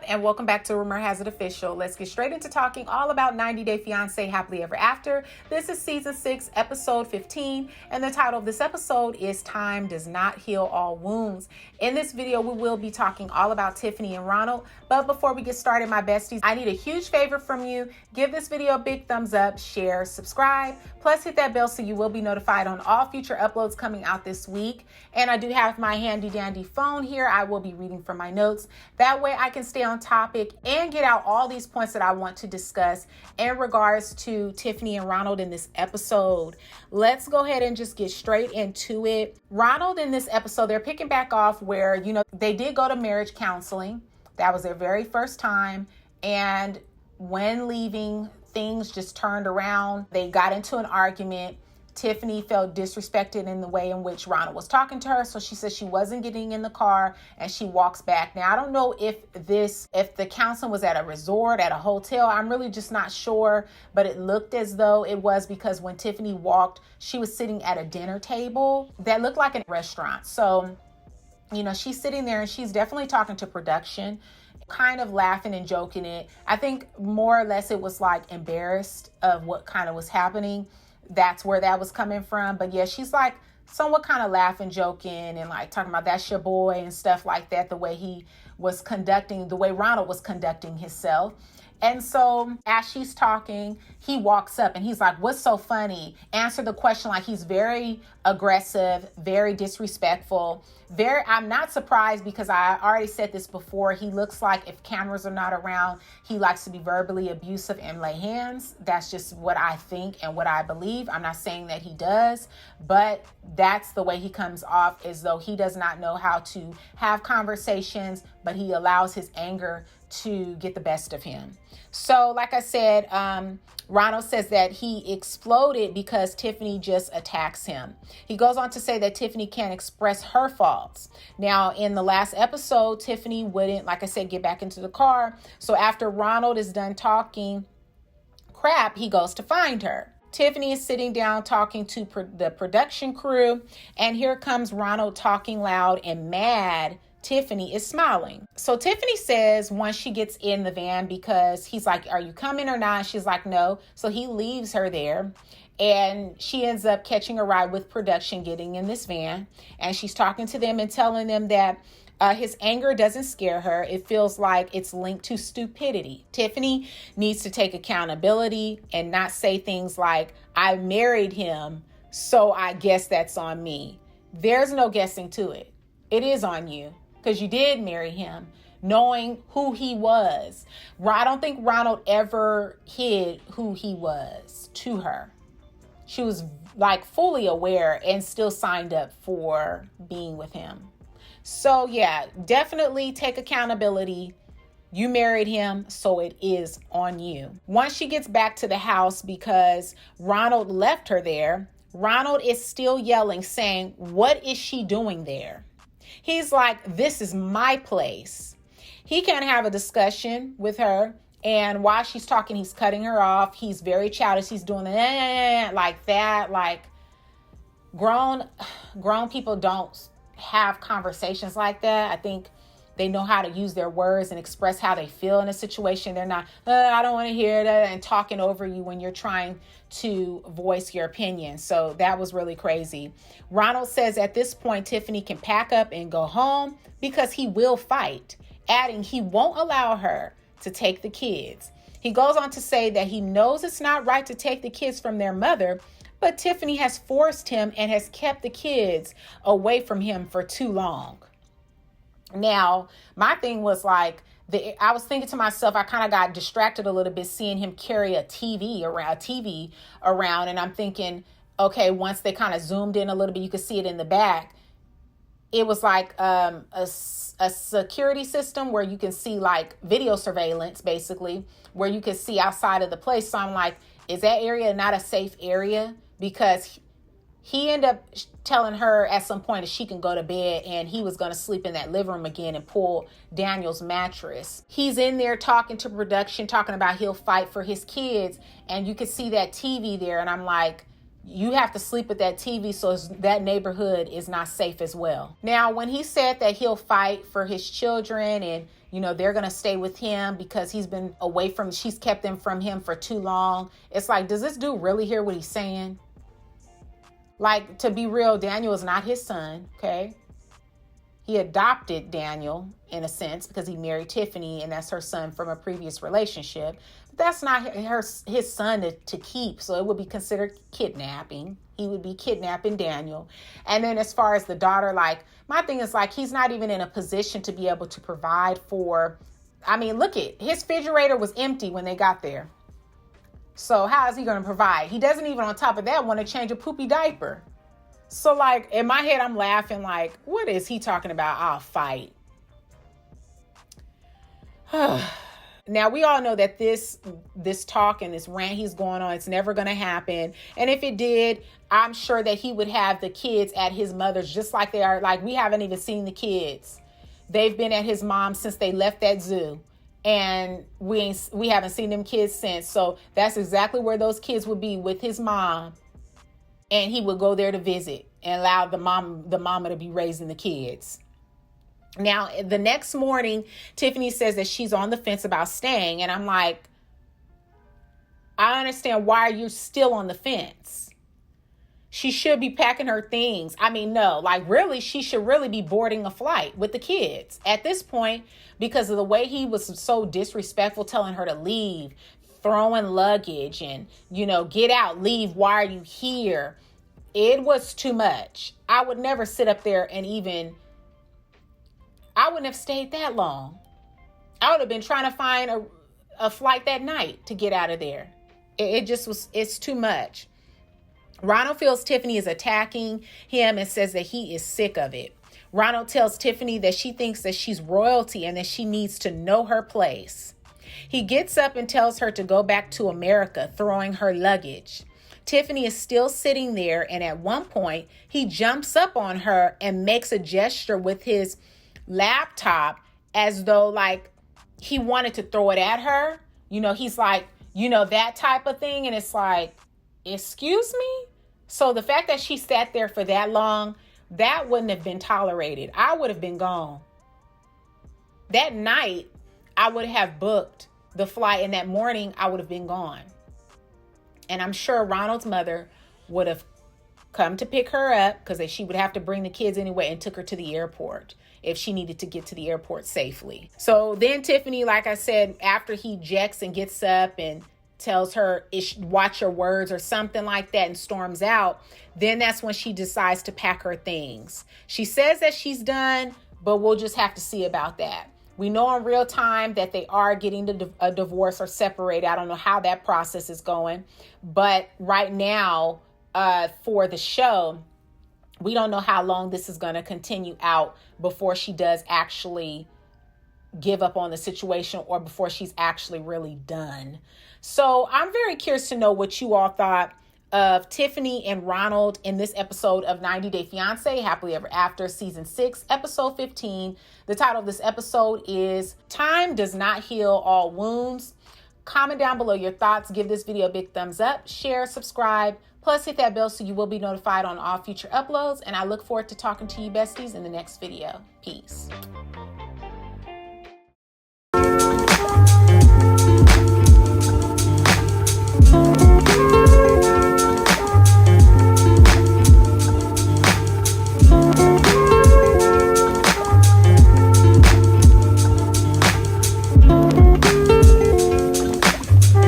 and welcome back to Rumor Has It Official. Let's get straight into talking all about 90 Day Fiance Happily Ever After. This is season 6, episode 15, and the title of this episode is Time Does Not Heal All Wounds. In this video, we will be talking all about Tiffany and Ronald, but before we get started, my besties, I need a huge favor from you. Give this video a big thumbs up, share, subscribe, plus hit that bell so you will be notified on all future uploads coming out this week. And I do have my handy dandy phone here. I will be reading from my notes. That way I can stay on topic and get out all these points that I want to discuss in regards to Tiffany and Ronald in this episode. Let's go ahead and just get straight into it. Ronald in this episode, they're picking back off where, they did go to marriage counseling. That was their very first time. And when leaving, things just turned around. They got into an argument. Tiffany felt disrespected in the way in which Ronald was talking to her. So she said she wasn't getting in the car and she walks back. Now, I don't know if the counseling was at a resort, at a hotel. I'm really just not sure, but it looked as though it was because when Tiffany walked, she was sitting at a dinner table that looked like a restaurant. So, she's sitting there and she's definitely talking to production, kind of laughing and joking it. I think more or less it was like embarrassed of what kind of was happening. That's where that was coming from. But yeah, she's like somewhat kind of laughing, joking, and like talking about that's your boy and stuff like that, the way Ronald was conducting himself. And so as she's talking, he walks up and he's like, "What's so funny?" Answer the question like he's very aggressive, very disrespectful. I'm not surprised because I already said this before. He looks like if cameras are not around, he likes to be verbally abusive and lay hands. That's just what I think and what I believe. I'm not saying that he does, but that's the way he comes off, as though he does not know how to have conversations, but he allows his anger to get the best of him. So like I said, Ronald says that he exploded because Tiffany just attacks him. He goes on to say that Tiffany can't express her faults. Now, in the last episode, Tiffany wouldn't, like I said, get back into the car. So after Ronald is done talking crap, he goes to find her. Tiffany is sitting down talking to the production crew, and here comes Ronald talking loud and mad. Tiffany is smiling. So Tiffany says once she gets in the van, because he's like, "Are you coming or not?" She's like, "No." So he leaves her there and she ends up catching a ride with production, getting in this van. And she's talking to them and telling them that his anger doesn't scare her. It feels like it's linked to stupidity. Tiffany needs to take accountability and not say things like, "I married him, so I guess that's on me." There's no guessing to it. It is on you, because you did marry him, knowing who he was. I don't think Ronald ever hid who he was to her. She was like fully aware and still signed up for being with him. So yeah, definitely take accountability. You married him, so it is on you. Once she gets back to the house, because Ronald left her there, Ronald is still yelling, saying, "What is she doing there?" He's like, "This is my place." He can't have a discussion with her. And while she's talking, he's cutting her off. He's very childish. He's doing the like that. Like grown people don't have conversations like that. I think they know how to use their words and express how they feel in a situation. They're not, "I don't want to hear that," and talking over you when you're trying to voice your opinion. So that was really crazy. Ronald says at this point, Tiffany can pack up and go home because he will fight, adding he won't allow her to take the kids. He goes on to say that he knows it's not right to take the kids from their mother, but Tiffany has forced him and has kept the kids away from him for too long. Now, my thing was like, I was thinking to myself, I kind of got distracted a little bit seeing him carry a TV around. And I'm thinking, okay, once they kind of zoomed in a little bit, you could see it in the back. It was like a security system where you can see like video surveillance, basically, where you can see outside of the place. So I'm like, is that area not a safe area? Because he ended up telling her at some point that she can go to bed, and he was going to sleep in that living room again and pull Daniel's mattress. He's in there talking to production, talking about he'll fight for his kids, and you could see that TV there. And I'm like, you have to sleep with that TV, so that neighborhood is not safe as well. Now, when he said that he'll fight for his children and, you know, they're going to stay with him because she's kept them from him for too long. It's like, does this dude really hear what he's saying? Like, to be real, Daniel is not his son, okay? He adopted Daniel in a sense because he married Tiffany, and that's her son from a previous relationship. But that's not his son to keep, so it would be considered kidnapping. He would be kidnapping Daniel. And then as far as the daughter, like, my thing is, like, he's not even in a position to be able to provide for, I mean, look at, his refrigerator was empty when they got there. So how is he going to provide? He doesn't even, on top of that, want to change a poopy diaper. So, like, in my head, I'm laughing like, what is he talking about? I'll fight. Now, we all know that this talk and this rant he's going on, it's never going to happen. And if it did, I'm sure that he would have the kids at his mother's just like they are. Like, we haven't even seen the kids. They've been at his mom since they left that zoo. And we haven't seen them kids since. So that's exactly where those kids would be, with his mom. And he would go there to visit and allow the mama to be raising the kids. Now, the next morning, Tiffany says that she's on the fence about staying. And I'm like, I understand, why are you still on the fence? She should be packing her things. I mean, no, like, really, she should really be boarding a flight with the kids at this point, because of the way he was so disrespectful, telling her to leave, throwing luggage and, you know, get out, leave. Why are you here? It was too much. I would never sit up there and I wouldn't have stayed that long. I would have been trying to find a flight that night to get out of there. It's too much. Ronald feels Tiffany is attacking him and says that he is sick of it. Ronald tells Tiffany that she thinks that she's royalty and that she needs to know her place. He gets up and tells her to go back to America, throwing her luggage. Tiffany is still sitting there, and at one point, he jumps up on her and makes a gesture with his laptop as though, like, he wanted to throw it at her. You know, he's like, you know, that type of thing. And it's like, excuse me? So the fact that she sat there for that long, that wouldn't have been tolerated. I would have been gone. That night, I would have booked the flight, and that morning, I would have been gone. And I'm sure Ronald's mother would have come to pick her up, because she would have to bring the kids anyway, and took her to the airport if she needed to get to the airport safely. So then Tiffany, like I said, after he jacks and gets up and tells her, watch your words or something like that, and storms out, then that's when she decides to pack her things. She says that she's done, but we'll just have to see about that. We know in real time that they are getting a divorce or separated. I don't know how that process is going. But right now, for the show, we don't know how long this is going to continue out before she does actually give up on the situation, or before she's actually really done. So I'm very curious to know what you all thought of Tiffany and Ronald in this episode of 90 Day Fiance, Happily Ever After, Season 6, Episode 15. The title of this episode is Time Does Not Heal All Wounds. Comment down below your thoughts. Give this video a big thumbs up. Share, subscribe. Plus, hit that bell so you will be notified on all future uploads. And I look forward to talking to you besties in the next video. Peace.